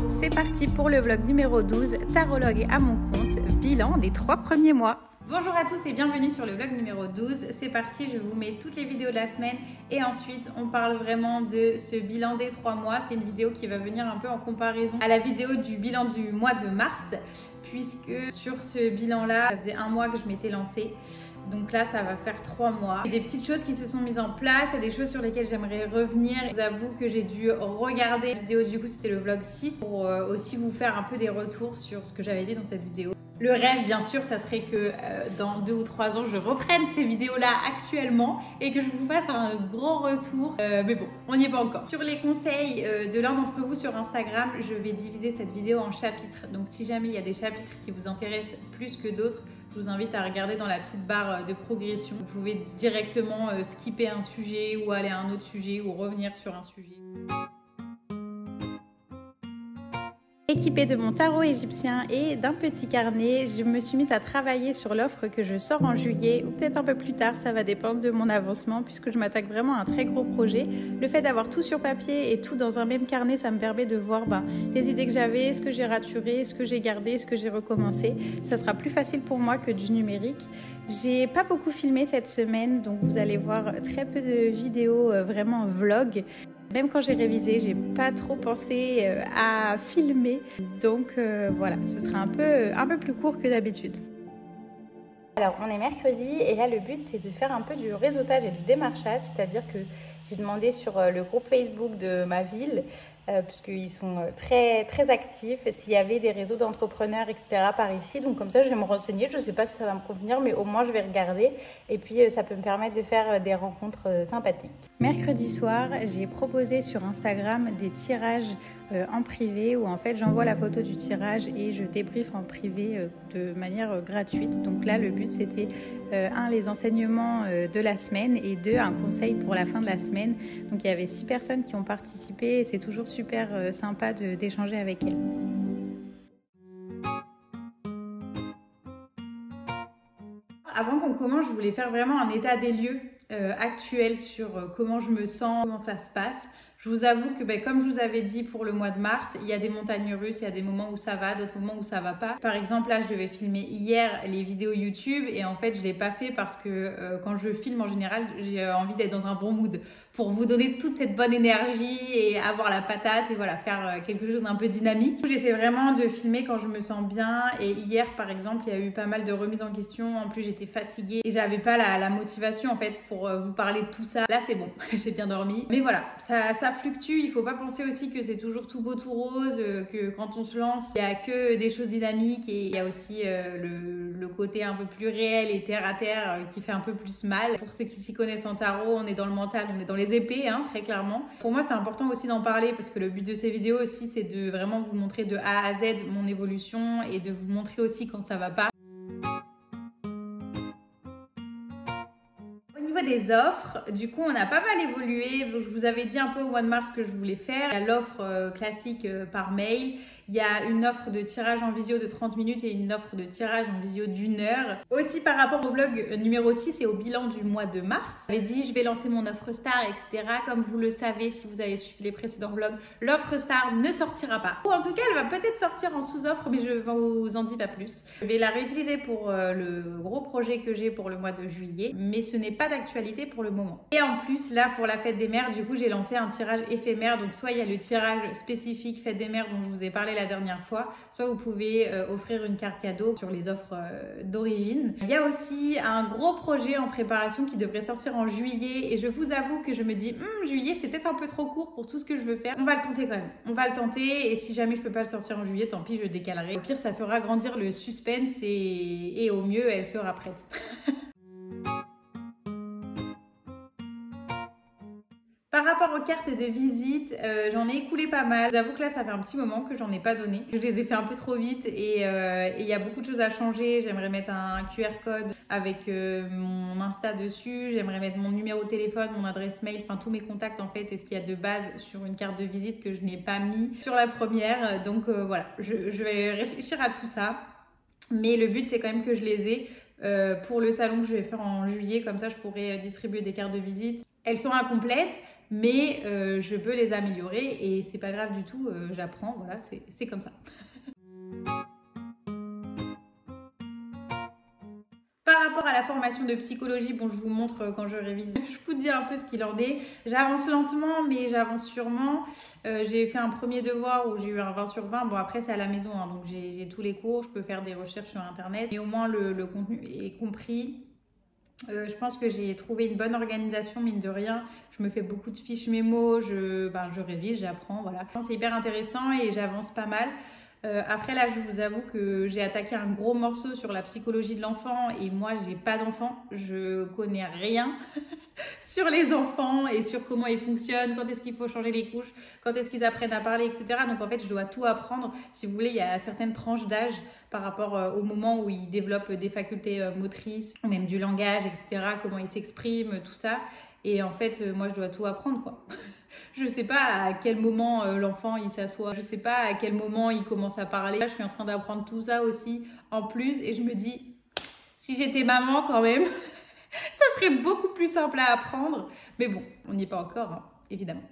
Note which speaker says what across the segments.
Speaker 1: C'est parti pour le vlog numéro 12, tarologue à mon compte, bilan des 3 premiers mois. Bonjour à tous et bienvenue sur le vlog numéro 12. C'est parti, je vous mets toutes les vidéos de la semaine et ensuite on parle vraiment de ce bilan des 3 mois. C'est une vidéo qui va venir un peu en comparaison à la vidéo du bilan du mois de mars, puisque sur ce bilan-là, ça faisait 1 mois que je m'étais lancée. Donc là, ça va faire 3 mois. Il y a des petites choses qui se sont mises en place, il y a des choses sur lesquelles j'aimerais revenir. Je vous avoue que j'ai dû regarder la vidéo, du coup c'était le vlog 6, pour aussi vous faire un peu des retours sur ce que j'avais dit dans cette vidéo. Le rêve, bien sûr, ça serait que dans 2 ou 3 ans, je reprenne ces vidéos-là actuellement et que je vous fasse un grand retour. Mais bon, on n'y est pas encore. Sur les conseils de l'un d'entre vous sur Instagram, je vais diviser cette vidéo en chapitres. Donc si jamais il y a des chapitres qui vous intéressent plus que d'autres, je vous invite à regarder dans la petite barre de progression. Vous pouvez directement skipper un sujet ou aller à un autre sujet ou revenir sur un sujet. Équipée de mon tarot égyptien et d'un petit carnet, je me suis mise à travailler sur l'offre que je sors en juillet ou peut-être un peu plus tard, ça va dépendre de mon avancement puisque je m'attaque vraiment à un très gros projet. Le fait d'avoir tout sur papier et tout dans un même carnet, ça me permet de voir les idées que j'avais, ce que j'ai raturé, ce que j'ai gardé, ce que j'ai recommencé. Ça sera plus facile pour moi que du numérique. J'ai pas beaucoup filmé cette semaine, donc vous allez voir très peu de vidéos vraiment vlog. Même quand j'ai révisé, j'ai pas trop pensé à filmer, donc voilà, ce sera un peu plus court que d'habitude. Alors on est mercredi et là le but c'est de faire un peu du réseautage et du démarchage, c'est-à-dire que j'ai demandé sur le groupe Facebook de ma ville, puisqu'ils sont très actifs, s'il y avait des réseaux d'entrepreneurs etc. par ici, donc comme ça je vais me renseigner, je ne sais pas si ça va me convenir mais au moins je vais regarder et puis ça peut me permettre de faire des rencontres sympathiques. Mercredi soir, j'ai proposé sur Instagram des tirages en privé où en fait j'envoie la photo du tirage et je débriefe en privé de manière gratuite. Donc là le but c'était les enseignements de la semaine et 2, un conseil pour la fin de la semaine. Donc il y avait 6 personnes qui ont participé et c'est toujours super sympa d'échanger avec elles. Avant qu'on commence, je voulais faire vraiment un état des lieux actuel sur comment je me sens, comment ça se passe. Je vous avoue que comme je vous avais dit pour le mois de mars, il y a des montagnes russes, il y a des moments où ça va, d'autres moments où ça va pas. Par exemple, là, je devais filmer hier les vidéos YouTube et en fait, je l'ai pas fait parce que quand je filme en général, j'ai envie d'être dans un bon mood pour vous donner toute cette bonne énergie et avoir la patate et voilà, faire quelque chose d'un peu dynamique. J'essaie vraiment de filmer quand je me sens bien et hier, par exemple, il y a eu pas mal de remises en question. En plus, j'étais fatiguée et j'avais pas la motivation en fait pour vous parler de tout ça. Là, c'est bon, j'ai bien dormi. Mais voilà, ça fluctue. Il faut pas penser aussi que c'est toujours tout beau, tout rose, que quand on se lance, il y a que des choses dynamiques et il y a aussi le côté un peu plus réel et terre à terre qui fait un peu plus mal. Pour ceux qui s'y connaissent en tarot, on est dans le mental, on est dans les épées, très clairement. Pour moi, c'est important aussi d'en parler parce que le but de ces vidéos aussi, c'est de vraiment vous montrer de A à Z mon évolution et de vous montrer aussi quand ça va pas. Des offres, du coup on a pas mal évolué. Je vous avais dit un peu au mois de mars ce que je voulais faire. Il y a l'offre classique par mail, il y a une offre de tirage en visio de 30 minutes et une offre de tirage en visio d'1 heure. Aussi par rapport au vlog numéro 6 et au bilan du mois de mars, j'avais dit je vais lancer mon offre star etc. Comme vous le savez si vous avez suivi les précédents vlogs, l'offre star ne sortira pas. Ou en tout cas elle va peut-être sortir en sous-offre mais je vous en dis pas plus. Je vais la réutiliser pour le gros projet que j'ai pour le mois de juillet, mais ce n'est pas d'actualité pour le moment. Et en plus là pour la fête des mères, du coup j'ai lancé un tirage éphémère, donc soit il y a le tirage spécifique fête des mères dont je vous ai parlé la dernière fois, soit vous pouvez offrir une carte cadeau sur les offres d'origine. Il y a aussi un gros projet en préparation qui devrait sortir en juillet et je vous avoue que je me dis juillet c'est peut-être un peu trop court pour tout ce que je veux faire. On va le tenter quand même, on va le tenter et si jamais je peux pas le sortir en juillet, tant pis, je décalerai. Au pire ça fera grandir le suspense et au mieux elle sera prête. Par rapport aux cartes de visite, j'en ai écoulé pas mal. Je vous avoue que là, ça fait un petit moment que j'en ai pas donné. Je les ai fait un peu trop vite et il y a beaucoup de choses à changer. J'aimerais mettre un QR code avec mon Insta dessus. J'aimerais mettre mon numéro de téléphone, mon adresse mail, enfin tous mes contacts en fait et ce qu'il y a de base sur une carte de visite que je n'ai pas mis sur la première. Donc voilà, je vais réfléchir à tout ça. Mais le but, c'est quand même que je les ai pour le salon que je vais faire en juillet. Comme ça, je pourrai distribuer des cartes de visite. Elles sont incomplètes, mais je peux les améliorer et c'est pas grave du tout, j'apprends, voilà, c'est comme ça. Par rapport à la formation de psychologie, bon, je vous montre quand je révise, je vous dis un peu ce qu'il en est. J'avance lentement, mais j'avance sûrement. J'ai fait un premier devoir où j'ai eu un 20 sur 20. Bon, après, c'est à la maison, hein, donc j'ai tous les cours, je peux faire des recherches sur Internet. Mais au moins, le contenu est compris. Je pense que j'ai trouvé une bonne organisation, mine de rien. Je me fais beaucoup de fiches mémo, je révise, j'apprends, voilà. C'est hyper intéressant et j'avance pas mal. Après là, je vous avoue que j'ai attaqué un gros morceau sur la psychologie de l'enfant et moi, j'ai pas d'enfant, je connais rien sur les enfants et sur comment ils fonctionnent, quand est-ce qu'il faut changer les couches, quand est-ce qu'ils apprennent à parler, etc. Donc en fait, je dois tout apprendre. Si vous voulez, il y a certaines tranches d'âge par rapport au moment où ils développent des facultés motrices, ou même du langage, etc., comment ils s'expriment, tout ça. Et en fait, moi, je dois tout apprendre, quoi. Je sais pas à quel moment l'enfant il s'assoit, je sais pas à quel moment il commence à parler. Là, je suis en train d'apprendre tout ça aussi en plus et je me dis, si j'étais maman quand même, ça serait beaucoup plus simple à apprendre. Mais bon, on n'y est pas encore, hein, évidemment.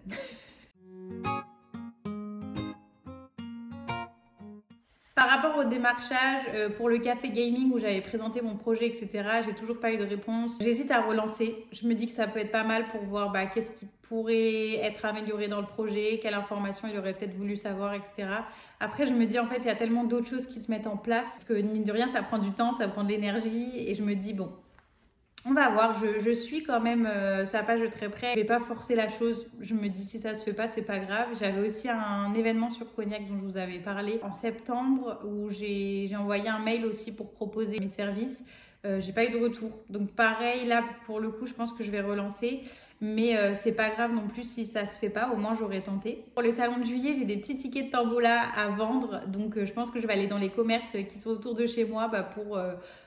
Speaker 1: Par rapport au démarchage, pour le café gaming où j'avais présenté mon projet, etc., j'ai toujours pas eu de réponse. J'hésite à relancer. Je me dis que ça peut être pas mal pour voir qu'est-ce qui pourrait être amélioré dans le projet, quelle information il aurait peut-être voulu savoir, etc. Après, je me dis en fait, il y a tellement d'autres choses qui se mettent en place parce que mine de rien, ça prend du temps, ça prend de l'énergie et je me dis bon. On va voir, je suis quand même sa page de très près. Je vais pas forcer la chose. Je me dis si ça se fait pas, c'est pas grave. J'avais aussi un événement sur Cognac dont je vous avais parlé en septembre où j'ai envoyé un mail aussi pour proposer mes services. J'ai pas eu de retour. Donc pareil, là pour le coup, je pense que je vais relancer. Mais c'est pas grave non plus si ça se fait pas. Au moins j'aurais tenté. Pour le salon de juillet, j'ai des petits tickets de tombola à vendre. Donc je pense que je vais aller dans les commerces qui sont autour de chez moi pour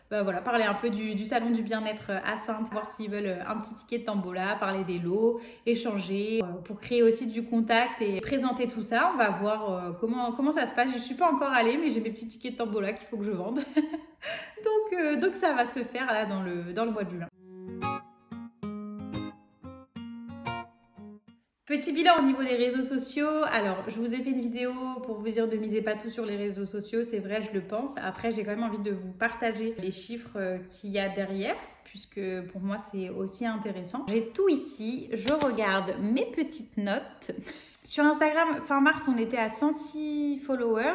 Speaker 1: voilà, parler un peu du salon du bien-être à Saintes, voir s'ils veulent un petit ticket de tombola, parler des lots, échanger, pour créer aussi du contact et présenter tout ça. On va voir comment ça se passe. Je suis pas encore allée, mais j'ai mes petits tickets de tombola qu'il faut que je vende. donc ça va se faire là dans le mois de juin. Petit bilan au niveau des réseaux sociaux. Alors, je vous ai fait une vidéo pour vous dire de miser pas tout sur les réseaux sociaux. C'est vrai, je le pense. Après, j'ai quand même envie de vous partager les chiffres qu'il y a derrière, puisque pour moi, c'est aussi intéressant. J'ai tout ici. Je regarde mes petites notes. Sur Instagram, fin mars, on était à 106 followers.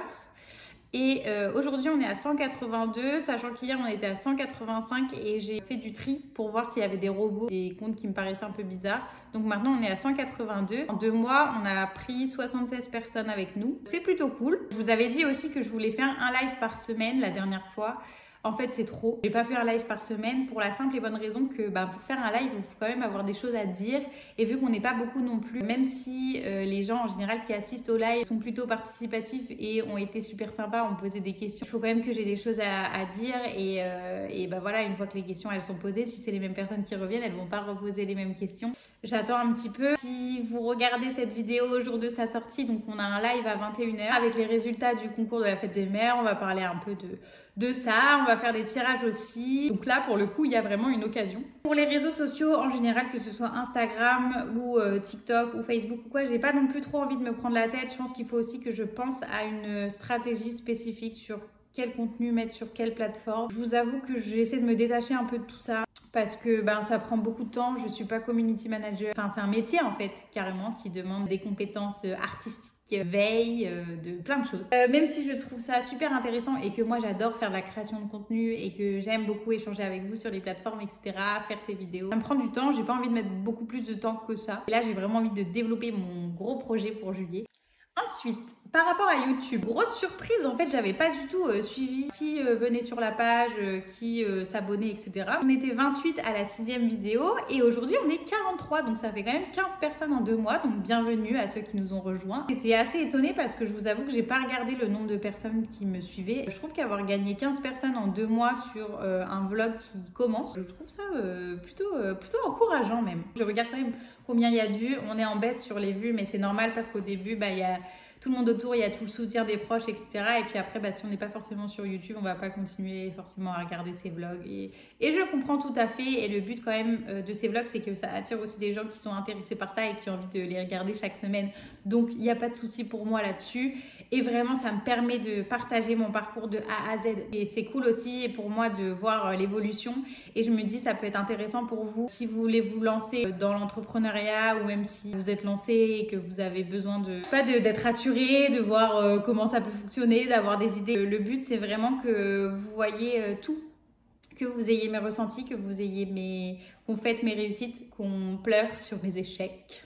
Speaker 1: Et aujourd'hui, on est à 182, sachant qu'hier, on était à 185 et j'ai fait du tri pour voir s'il y avait des robots, des comptes qui me paraissaient un peu bizarres. Donc maintenant, on est à 182. En 2 mois, on a pris 76 personnes avec nous. C'est plutôt cool. Je vous avais dit aussi que je voulais faire un live par semaine la dernière fois. En fait, c'est trop. J'ai pas fait un live par semaine pour la simple et bonne raison que pour faire un live, il faut quand même avoir des choses à dire. Et vu qu'on n'est pas beaucoup non plus, même si les gens en général qui assistent au live sont plutôt participatifs et ont été super sympas, ont posé des questions, il faut quand même que j'ai des choses à dire. Et voilà, une fois que les questions elles sont posées, si c'est les mêmes personnes qui reviennent, elles vont pas reposer les mêmes questions. J'attends un petit peu. Si vous regardez cette vidéo au jour de sa sortie, donc on a un live à 21h avec les résultats du concours de la fête des mères. On va parler un peu de ça, on va faire des tirages aussi. Donc là, pour le coup, il y a vraiment une occasion. Pour les réseaux sociaux, en général, que ce soit Instagram ou TikTok ou Facebook ou quoi, j'ai pas non plus trop envie de me prendre la tête. Je pense qu'il faut aussi que je pense à une stratégie spécifique sur quel contenu mettre sur quelle plateforme. Je vous avoue que j'essaie de me détacher un peu de tout ça parce que ça prend beaucoup de temps. Je suis pas community manager. Enfin, c'est un métier en fait, carrément, qui demande des compétences artistiques, veille, de plein de choses. Même si je trouve ça super intéressant et que moi j'adore faire de la création de contenu et que j'aime beaucoup échanger avec vous sur les plateformes, etc., faire ces vidéos, ça me prend du temps, j'ai pas envie de mettre beaucoup plus de temps que ça. Et là, j'ai vraiment envie de développer mon gros projet pour juillet. Ensuite, par rapport à YouTube, grosse surprise, en fait, j'avais pas du tout suivi qui venait sur la page, qui s'abonnait, etc. On était 28 à la 6e vidéo et aujourd'hui on est 43, donc ça fait quand même 15 personnes en 2 mois, donc bienvenue à ceux qui nous ont rejoints. J'étais assez étonnée parce que je vous avoue que j'ai pas regardé le nombre de personnes qui me suivaient. Je trouve qu'avoir gagné 15 personnes en 2 mois sur un vlog qui commence, je trouve ça plutôt encourageant même. Je regarde quand même combien il y a de vues, on est en baisse sur les vues, mais c'est normal parce qu'au début, il y a tout le monde autour, il y a tout le soutien des proches, etc. Et puis après, si on n'est pas forcément sur YouTube, on va pas continuer forcément à regarder ces vlogs. Et je comprends tout à fait. Et le but quand même de ces vlogs, c'est que ça attire aussi des gens qui sont intéressés par ça et qui ont envie de les regarder chaque semaine. Donc, il n'y a pas de souci pour moi là-dessus. Et vraiment, ça me permet de partager mon parcours de A à Z. Et c'est cool aussi pour moi de voir l'évolution. Et je me dis, ça peut être intéressant pour vous si vous voulez vous lancer dans l'entrepreneuriat ou même si vous êtes lancé et que vous avez besoin d'être assuré, de voir comment ça peut fonctionner, d'avoir des idées. Le but, c'est vraiment que vous voyez tout. Que vous ayez mes ressentis, que vous ayez qu'on fête mes réussites, qu'on pleure sur mes échecs.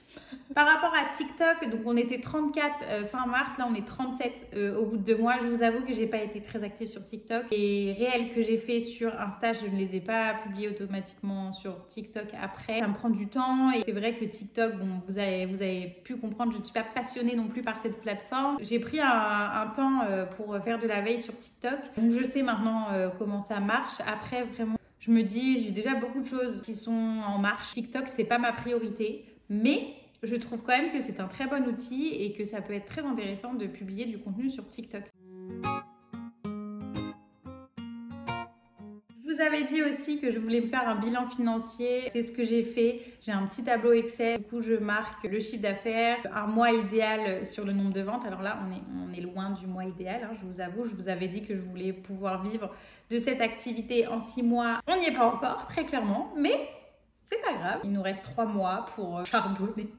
Speaker 1: Par rapport à TikTok, donc on était 34 fin mars, là on est 37 au bout de 2 mois. Je vous avoue que j'ai pas été très active sur TikTok. Les réels que j'ai fait sur Insta, je ne les ai pas publiés automatiquement sur TikTok après. Ça me prend du temps et c'est vrai que TikTok, bon, vous avez pu comprendre, je ne suis pas passionnée non plus par cette plateforme. J'ai pris un temps pour faire de la veille sur TikTok. Donc je sais maintenant comment ça marche. Après vraiment, je me dis, j'ai déjà beaucoup de choses qui sont en marche. TikTok, c'est pas ma priorité, mais je trouve quand même que c'est un très bon outil et que ça peut être très intéressant de publier du contenu sur TikTok. Je vous avais dit aussi que je voulais me faire un bilan financier. C'est ce que j'ai fait. J'ai un petit tableau Excel. Du coup, je marque le chiffre d'affaires, un mois idéal sur le nombre de ventes. Alors là, on est loin du mois idéal, hein, je vous avoue. Je vous avais dit que je voulais pouvoir vivre de cette activité en 6 mois. On n'y est pas encore, très clairement, mais c'est pas grave. Il nous reste 3 mois pour charbonner.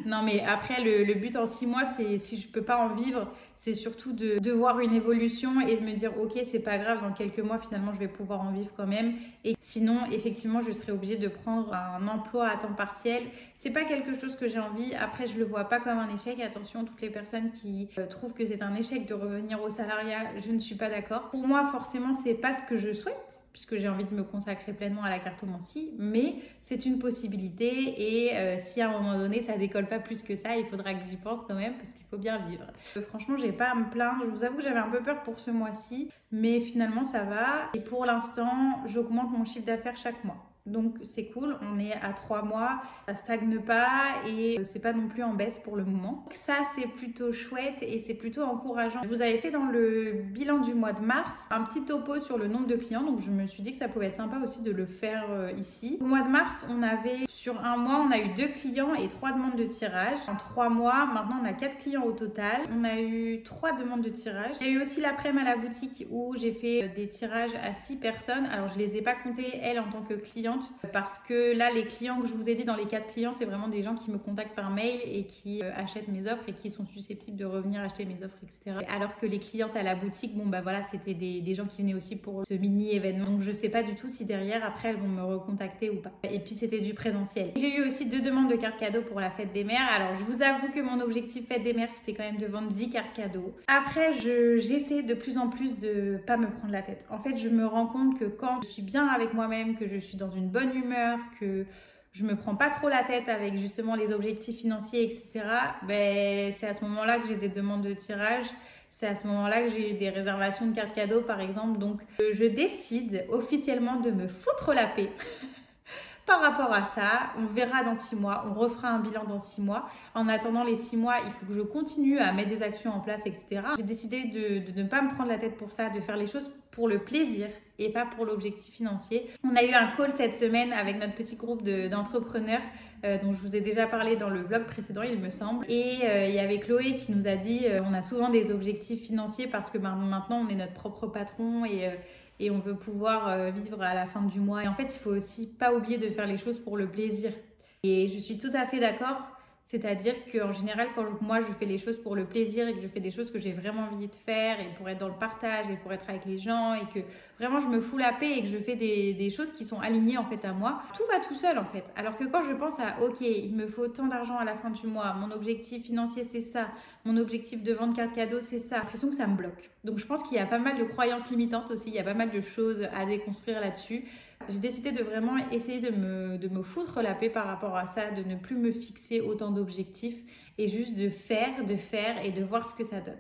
Speaker 1: Non mais après le but en 6 mois, c'est si je peux pas en vivre, c'est surtout de voir une évolution et de me dire ok, c'est pas grave, dans quelques mois finalement je vais pouvoir en vivre quand même. Et sinon effectivement je serais obligée de prendre un emploi à temps partiel. C'est pas quelque chose que j'ai envie. Après je le vois pas comme un échec. Attention, toutes les personnes qui trouvent que c'est un échec de revenir au salariat, je ne suis pas d'accord. Pour moi forcément c'est pas ce que je souhaite puisque j'ai envie de me consacrer pleinement à la cartomancie, mais c'est une possibilité et si à un moment donné ça décolle pas plus que ça, il faudra que j'y pense quand même parce qu'il faut bien vivre. Franchement, j'ai pas à me plaindre. Je vous avoue que j'avais un peu peur pour ce mois-ci, mais finalement ça va. Et pour l'instant, j'augmente mon chiffre d'affaires chaque mois. Donc c'est cool, on est à 3 mois, ça stagne pas et c'est pas non plus en baisse pour le moment. Ça c'est plutôt chouette et c'est plutôt encourageant. Je vous avais fait dans le bilan du mois de mars un petit topo sur le nombre de clients, donc je me suis dit que ça pouvait être sympa aussi de le faire ici. Au mois de mars, on avait sur un mois, on a eu 2 clients et 3 demandes de tirage. En 3 mois, maintenant on a 4 clients au total. On a eu 3 demandes de tirage. Il y a eu aussi l'après-midi à la boutique où j'ai fait des tirages à 6 personnes. Alors je les ai pas comptées elles en tant que clientes parce que là les clients que je vous ai dit dans les 4 clients, c'est vraiment des gens qui me contactent par mail et qui achètent mes offres et qui sont susceptibles de revenir acheter mes offres, etc. Alors que les clientes à la boutique, bon bah voilà, c'était des gens qui venaient aussi pour ce mini événement. Donc je sais pas du tout si derrière après elles vont me recontacter ou pas. Et puis c'était du présentiel. J'ai eu aussi 2 demandes de cartes cadeaux pour la fête des mères. Alors je vous avoue que mon objectif fête des mères, c'était quand même de vendre 10 cartes cadeaux. Après j'essaie de plus en plus de pas me prendre la tête. En fait je me rends compte que quand je suis bien avec moi-même, que je suis dans une bonne humeur, que je me prends pas trop la tête avec justement les objectifs financiers, etc. Ben, c'est à ce moment-là que j'ai des demandes de tirage. C'est à ce moment-là que j'ai eu des réservations de cartes cadeaux, par exemple. Donc, je décide officiellement de me foutre la paix. Par rapport à ça, on verra dans 6 mois, on refera un bilan dans 6 mois. En attendant les 6 mois, il faut que je continue à mettre des actions en place, etc. J'ai décidé de ne pas me prendre la tête pour ça, de faire les choses pour le plaisir et pas pour l'objectif financier. On a eu un call cette semaine avec notre petit groupe d'entrepreneurs dont je vous ai déjà parlé dans le vlog précédent, il me semble. Et il y avait Chloé qui nous a dit on a souvent des objectifs financiers parce que maintenant on est notre propre patron et on veut pouvoir vivre à la fin du mois. Et en fait, il faut aussi pas oublier de faire les choses pour le plaisir. Et je suis tout à fait d'accord. C'est-à-dire qu'en général, quand moi je fais les choses pour le plaisir et que je fais des choses que j'ai vraiment envie de faire et pour être dans le partage et pour être avec les gens et que vraiment je me fous la paix et que je fais des choses qui sont alignées en fait à moi, tout va tout seul en fait. Alors que quand je pense à ok, il me faut tant d'argent à la fin du mois, mon objectif financier c'est ça, mon objectif de vente carte cadeau c'est ça, j'ai l'impression que ça me bloque. Donc je pense qu'il y a pas mal de croyances limitantes aussi, il y a pas mal de choses à déconstruire là-dessus. J'ai décidé de vraiment essayer de me foutre la paix par rapport à ça, de ne plus me fixer autant d'objectifs et juste de faire et de voir ce que ça donne.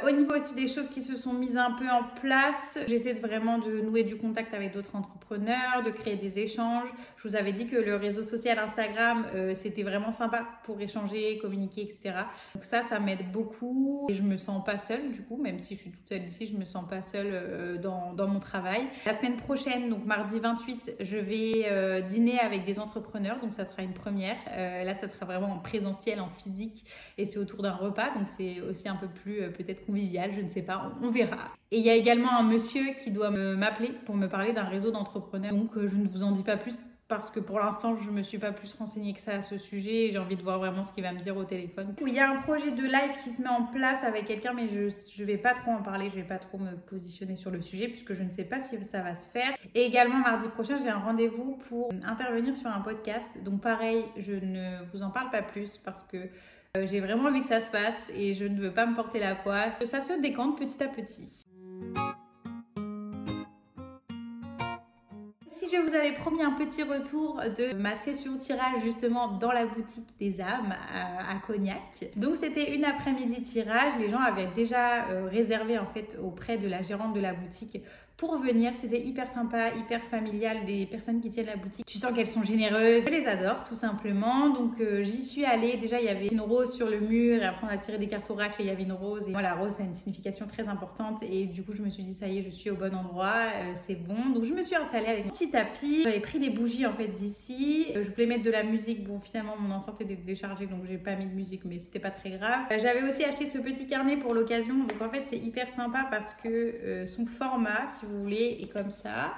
Speaker 1: Au niveau aussi des choses qui se sont mises un peu en place, j'essaie vraiment de nouer du contact avec d'autres entrepreneurs, de créer des échanges. Je vous avais dit que le réseau social Instagram, c'était vraiment sympa pour échanger, communiquer, etc. Donc ça m'aide beaucoup et je me sens pas seule du coup, même si je suis toute seule ici, je me sens pas seule dans mon travail. La semaine prochaine, donc mardi 28, je vais dîner avec des entrepreneurs, donc ça sera une première. Là, ça sera vraiment en présentiel, en physique et c'est autour d'un repas, donc c'est aussi un peu plus peut-être convivial, je ne sais pas, on verra. Et il y a également un monsieur qui doit m'appeler pour me parler d'un réseau d'entrepreneurs, donc je ne vous en dis pas plus parce que pour l'instant, je ne me suis pas plus renseignée que ça à ce sujet. J'ai envie de voir vraiment ce qu'il va me dire au téléphone. Il y a un projet de live qui se met en place avec quelqu'un, mais je ne vais pas trop en parler. Je ne vais pas trop me positionner sur le sujet puisque je ne sais pas si ça va se faire. Et également, mardi prochain, j'ai un rendez-vous pour intervenir sur un podcast. Donc pareil, je ne vous en parle pas plus parce que j'ai vraiment envie que ça se fasse et je ne veux pas me porter la poisse. Ça se décante petit à petit. Si je vous avais promis un petit retour de ma session tirage justement dans la boutique des âmes à Cognac. Donc c'était une après-midi tirage, les gens avaient déjà réservé en fait auprès de la gérante de la boutique pour venir. C'était hyper sympa, hyper familial, des personnes qui tiennent la boutique. Tu sens qu'elles sont généreuses. Je les adore tout simplement. Donc j'y suis allée. Déjà il y avait une rose sur le mur et après on a tiré des cartes oracle et il y avait une rose. Et moi la rose ça a une signification très importante et du coup je me suis dit ça y est je suis au bon endroit, c'est bon. Donc je me suis installée avec mon petit tapis. J'avais pris des bougies en fait d'ici. Je voulais mettre de la musique. Bon finalement mon enceinte était déchargée donc j'ai pas mis de musique mais c'était pas très grave. J'avais aussi acheté ce petit carnet pour l'occasion. Donc en fait c'est hyper sympa parce que son format si vous voulez est comme ça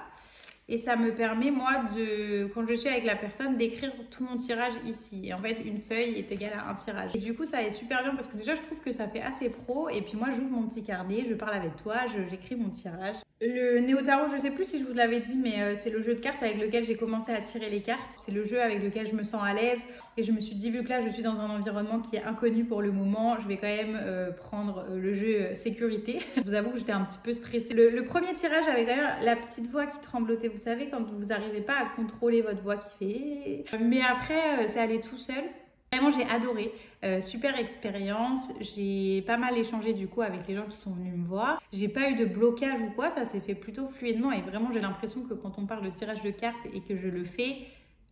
Speaker 1: et ça me permet moi de quand je suis avec la personne d'écrire tout mon tirage ici et en fait une feuille est égale à un tirage et du coup ça est super bien parce que déjà je trouve que ça fait assez pro et puis moi j'ouvre mon petit carnet, je parle avec toi, j'écris mon tirage. Le Néo Tarot, je sais plus si je vous l'avais dit mais c'est le jeu de cartes avec lequel j'ai commencé à tirer les cartes. C'est le jeu avec lequel je me sens à l'aise et je me suis dit vu que là je suis dans un environnement qui est inconnu pour le moment, je vais quand même prendre le jeu sécurité. Je vous avoue que j'étais un petit peu stressée. Le premier tirage avait quand même la petite voix qui tremblotait, vous savez quand vous n'arrivez pas à contrôler votre voix qui fait... Mais après c'est allé tout seul. Vraiment j'ai adoré, super expérience, j'ai pas mal échangé du coup avec les gens qui sont venus me voir. J'ai pas eu de blocage ou quoi, ça s'est fait plutôt fluidement et vraiment j'ai l'impression que quand on parle de tirage de cartes et que je le fais,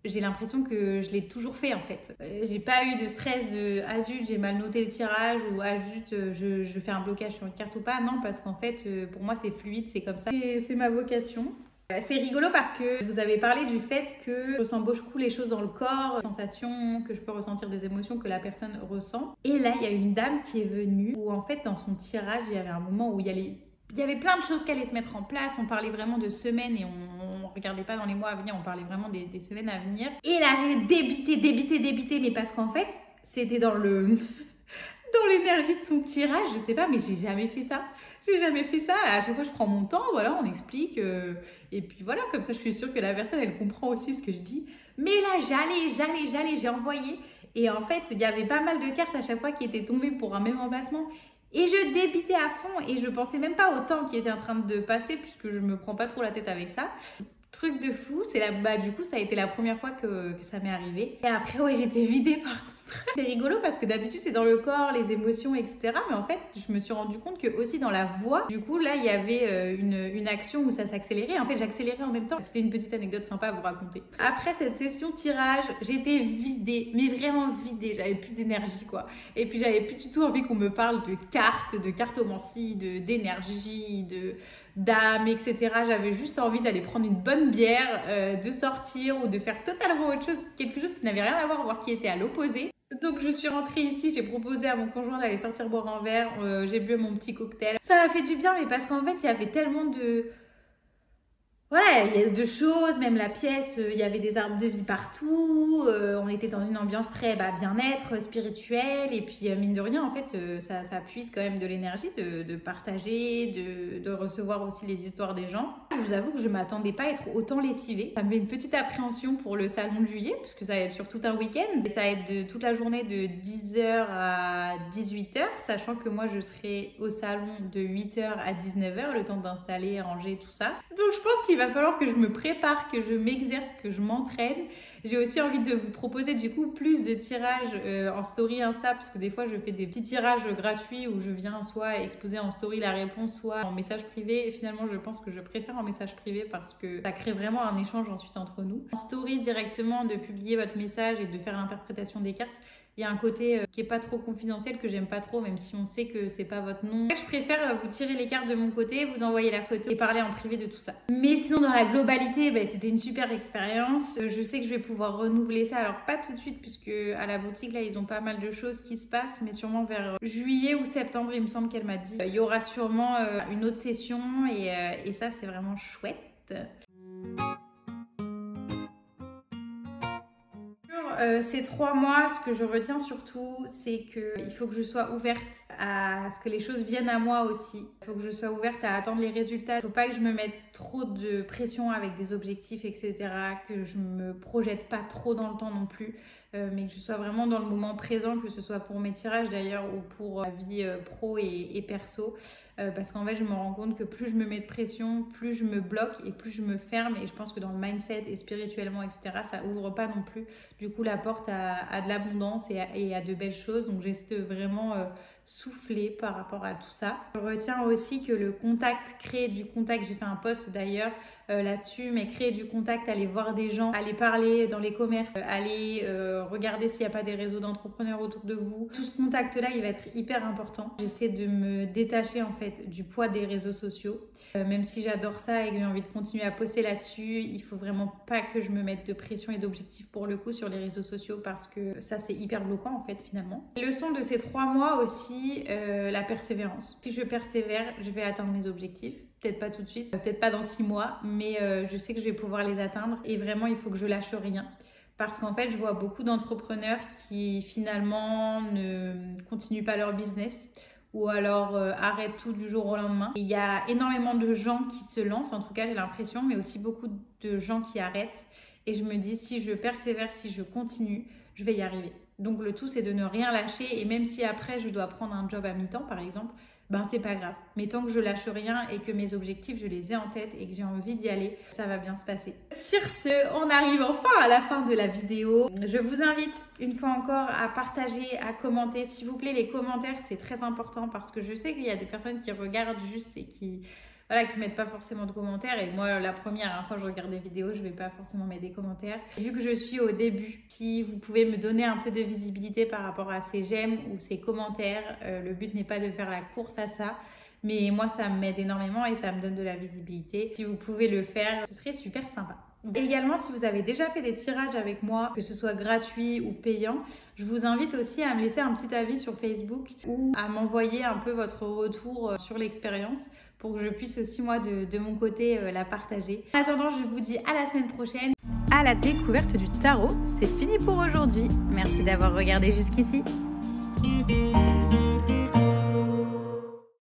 Speaker 1: j'ai l'impression que je l'ai toujours fait en fait. J'ai pas eu de stress de ah zut j'ai mal noté le tirage ou ah zut je fais un blocage sur une carte ou pas. Non parce qu'en fait pour moi c'est fluide, c'est comme ça. C'est ma vocation. C'est rigolo parce que vous avez parlé du fait que je ressens beaucoup les choses dans le corps, sensations, que je peux ressentir des émotions que la personne ressent. Et là, il y a une dame qui est venue où en fait dans son tirage, il y avait un moment où il y avait plein de choses qui allaient se mettre en place. On parlait vraiment de semaines et on regardait pas dans les mois à venir, on parlait vraiment des semaines à venir. Et là, j'ai débité, mais parce qu'en fait, c'était dans l'énergie de son tirage, je sais pas, mais j'ai jamais fait ça. J'ai jamais fait ça. À chaque fois, je prends mon temps, voilà, on explique. Et puis voilà, comme ça, je suis sûre que la personne, elle comprend aussi ce que je dis. Mais là, j'allais, j'ai envoyé. Et en fait, il y avait pas mal de cartes à chaque fois qui étaient tombées pour un même emplacement. Et je débitais à fond. Et je pensais même pas au temps qui était en train de passer, puisque je me prends pas trop la tête avec ça. Truc de fou, du coup ça a été la première fois que ça m'est arrivé. Et après ouais j'étais vidée par contre. C'est rigolo parce que d'habitude c'est dans le corps, les émotions etc. Mais en fait je me suis rendu compte que aussi dans la voix, du coup là il y avait une action où ça s'accélérait. En fait j'accélérais en même temps. C'était une petite anecdote sympa à vous raconter. Après cette session tirage, j'étais vidée, mais vraiment vidée. J'avais plus d'énergie quoi. Et puis j'avais plus du tout envie qu'on me parle de cartomancie, d'énergie, d'âme, etc. J'avais juste envie d'aller prendre une bonne bière, de sortir ou de faire totalement autre chose, quelque chose qui n'avait rien à voir, voire qui était à l'opposé. Donc je suis rentrée ici, j'ai proposé à mon conjoint d'aller sortir boire un verre, j'ai bu mon petit cocktail. Ça m'a fait du bien, mais parce qu'en fait il y avait tellement de... Voilà, il y a de choses, même la pièce, il y avait des arbres de vie partout, on était dans une ambiance très bien-être, spirituelle, et puis mine de rien, en fait, ça puise quand même de l'énergie de partager, de recevoir aussi les histoires des gens. Je vous avoue que je ne m'attendais pas à être autant lessivée. Ça me met une petite appréhension pour le salon de juillet, puisque ça va être sur tout un week-end, et ça va être toute la journée de 10h à 18h, sachant que moi je serai au salon de 8h à 19h, le temps d'installer, ranger, tout ça. Donc je pense qu'il va falloir que je me prépare, que je m'exerce, que je m'entraîne. J'ai aussi envie de vous proposer du coup plus de tirages en story Insta, parce que des fois je fais des petits tirages gratuits où je viens soit exposer en story la réponse, soit en message privé. Et finalement, je pense que je préfère en message privé parce que ça crée vraiment un échange ensuite entre nous. En story directement, de publier votre message et de faire l'interprétation des cartes. Il y a un côté qui est pas trop confidentiel, que j'aime pas trop, même si on sait que c'est pas votre nom. Je préfère vous tirer les cartes de mon côté, vous envoyer la photo et parler en privé de tout ça. Mais sinon, dans la globalité, c'était une super expérience. Je sais que je vais pouvoir renouveler ça. Alors pas tout de suite, puisque à la boutique, là, ils ont pas mal de choses qui se passent, mais sûrement vers juillet ou septembre, il me semble qu'elle m'a dit. Il y aura sûrement une autre session et ça, c'est vraiment chouette. Ces 3 mois, ce que je retiens surtout, c'est qu'il faut que je sois ouverte à ce que les choses viennent à moi aussi. Il faut que je sois ouverte à attendre les résultats. Il ne faut pas que je me mette trop de pression avec des objectifs, etc. Que je me projette pas trop dans le temps non plus. Mais que je sois vraiment dans le moment présent, que ce soit pour mes tirages d'ailleurs ou pour ma vie pro et perso. Parce qu'en fait, je me rends compte que plus je me mets de pression, plus je me bloque et plus je me ferme. Et je pense que dans le mindset et spirituellement, etc., ça ouvre pas non plus du coup la porte à de l'abondance et à de belles choses. Donc j'essaie de vraiment souffler par rapport à tout ça. Je retiens aussi que le contact, créer du contact, j'ai fait un post d'ailleurs là-dessus, mais créer du contact, aller voir des gens, aller parler dans les commerces, aller regarder s'il n'y a pas des réseaux d'entrepreneurs autour de vous. Tout ce contact-là, il va être hyper important. J'essaie de me détacher en fait du poids des réseaux sociaux. Même si j'adore ça et que j'ai envie de continuer à poster là-dessus, il faut vraiment pas que je me mette de pression et d'objectifs pour le coup sur les réseaux sociaux parce que ça c'est hyper bloquant en fait finalement. Leçon de ces 3 mois aussi, la persévérance. Si je persévère, je vais atteindre mes objectifs. Peut-être pas tout de suite, peut-être pas dans 6 mois, mais je sais que je vais pouvoir les atteindre et vraiment il faut que je lâche rien. Parce qu'en fait, je vois beaucoup d'entrepreneurs qui finalement ne continuent pas leur business ou alors arrêtent tout du jour au lendemain. Et il y a énormément de gens qui se lancent, en tout cas j'ai l'impression, mais aussi beaucoup de gens qui arrêtent. Et je me dis, si je persévère, si je continue, je vais y arriver. Donc le tout, c'est de ne rien lâcher et même si après, je dois prendre un job à mi-temps, par exemple, c'est pas grave. Mais tant que je lâche rien et que mes objectifs, je les ai en tête et que j'ai envie d'y aller, ça va bien se passer. Sur ce, on arrive enfin à la fin de la vidéo. Je vous invite une fois encore à partager, à commenter. S'il vous plaît, les commentaires, c'est très important parce que je sais qu'il y a des personnes qui regardent juste et qui mettent pas forcément de commentaires. Et moi, la première, quand je regarde des vidéos, je vais pas forcément mettre des commentaires. Et vu que je suis au début, si vous pouvez me donner un peu de visibilité par rapport à ces j'aime ou ces commentaires, le but n'est pas de faire la course à ça. Mais moi, ça m'aide énormément et ça me donne de la visibilité. Si vous pouvez le faire, ce serait super sympa. Également, si vous avez déjà fait des tirages avec moi, que ce soit gratuit ou payant, je vous invite aussi à me laisser un petit avis sur Facebook ou à m'envoyer un peu votre retour sur l'expérience pour que je puisse aussi moi de mon côté la partager. En attendant, je vous dis à la semaine prochaine. À la découverte du tarot, c'est fini pour aujourd'hui. Merci d'avoir regardé jusqu'ici.